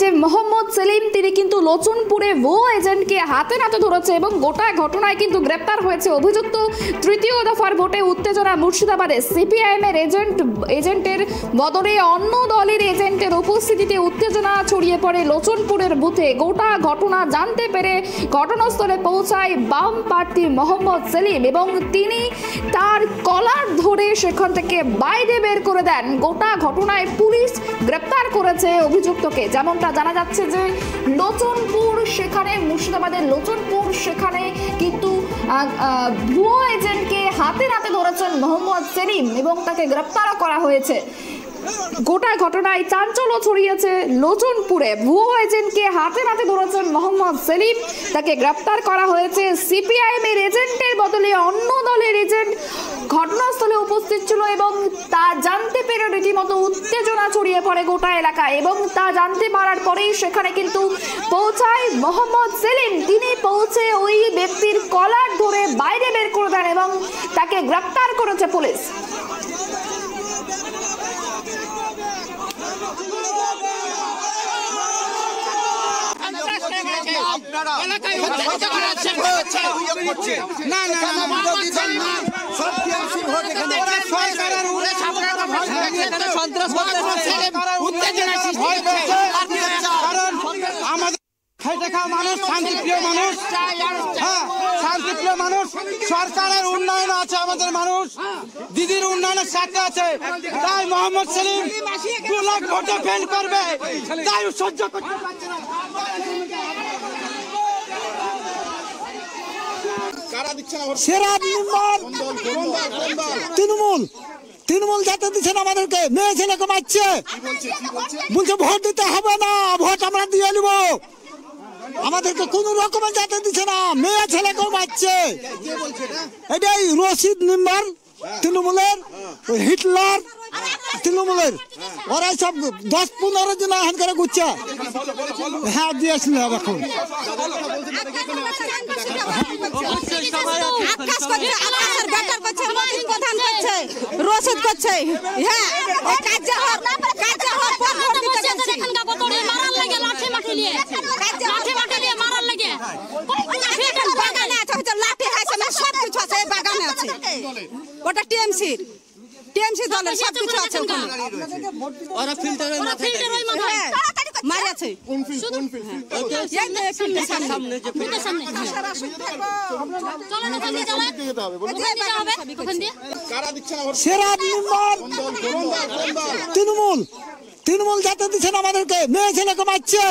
যে মোহাম্মদ সেলিম তিনি কিন্তু লোচনপুরে ভুয়ো এজেন্টকে হাতে নাতে ধরেছে এবং গোটা ঘটনায় কিন্তু গ্রেপ্তার হয়েছে অভিযুক্ত। তৃতীয় দফার ভোটে উত্তেজনা মুর্শিদাবাদে সিপিআইএম এর এজেন্টের বদলে অন্য দলের এজেন্টের উপস্থিতিতে উত্তেজনা ছড়িয়ে পড়ে লোচনপুরের বুথে। গোটা ঘটনা জানতে পেরে ঘটনাস্থলে পৌঁছায় বাম প্রার্থী মোহাম্মদ সেলিম এবং তিনি তার কলার ধরে সেখান থেকে বাইরে বের করে দেন। গোটা ঘটনায় পুলিশ গ্রেপ্তার করেছে অভিযুক্তকে। যেমনটা জানা যাচ্ছে যে লোচনপুর, সেখানে মুর্শিদাবাদের লোচনপুর, সেখানে কিন্তু ভুয়ো এজেন্টকে হাতে নাতে ধরেছেন মোহাম্মদ সেলিম এবং তাকে গ্রেপ্তারও করা হয়েছে। গোটা ঘটনায় চাঞ্চল্য ছড়িয়েছে লোচনপুরে। ভুয়ো এজেন্টকে হাতে নাতে ধরেছেন মোহাম্মদ সেলিম, তাকে গ্রেপ্তার করা হয়েছে। সিপিআইএম এর এজেন্টের বদলে অন্য দলের এজেন্ট ঘটনাস্থলে উপস্থিত ছিল এবং তা জানতে পেরে রীতিমতো উত্তেজনা ছড়িয়ে পড়ে গোটা এলাকায় এবং তা জানতে পারার পরেই সেখানে কিন্তু পৌঁছায় মোহাম্মদ সেলিম। তিনি পৌঁছে ওই ব্যক্তির কলার ধরে বাইরে বের করে দেন এবং তাকে গ্রেপ্তার করেছে পুলিশ। মানুষ শান্তিপ্রিয় মানুষ, শান্তিপ্রিয় মানুষ, সরকারের উন্নয়ন আছে, আমাদের মানুষ দিদির উন্নয়নের সাথে আছে। তাই মোহাম্মদ সেলিম 2 লাখ ভোটে ফেল করবে, তাই সহ্য করতে পারছে না। তৃণমূল যাতে দিচ্ছেন আমাদেরকে, মেয়ে ছেলেকে মারছে, বলছে ভোট দিতে হবে না, ভোট আমরা দিয়ে নিব। আমাদেরকে কোন রকমের যাতে দিচ্ছে না, মেয়ে ছেলেকেও মারছে। এটাই রশিদ মেম্বার তৃণমূলের, হিটলার তৃণমূলের, ওরাই সব 10-15 জন এখান করে ঘুরছে। হ্যাঁ দিয়েছিল এখন রশিদ করছে। হ্যাঁ ওটা টিএমসি দলের সবকিছু আছে। ওরা ফিল্টারের মাথায় মারি আছে তৃণমূল যাতে দিচ্ছেন আমাদেরকে, মেয়ে ছেলেকে মারছে।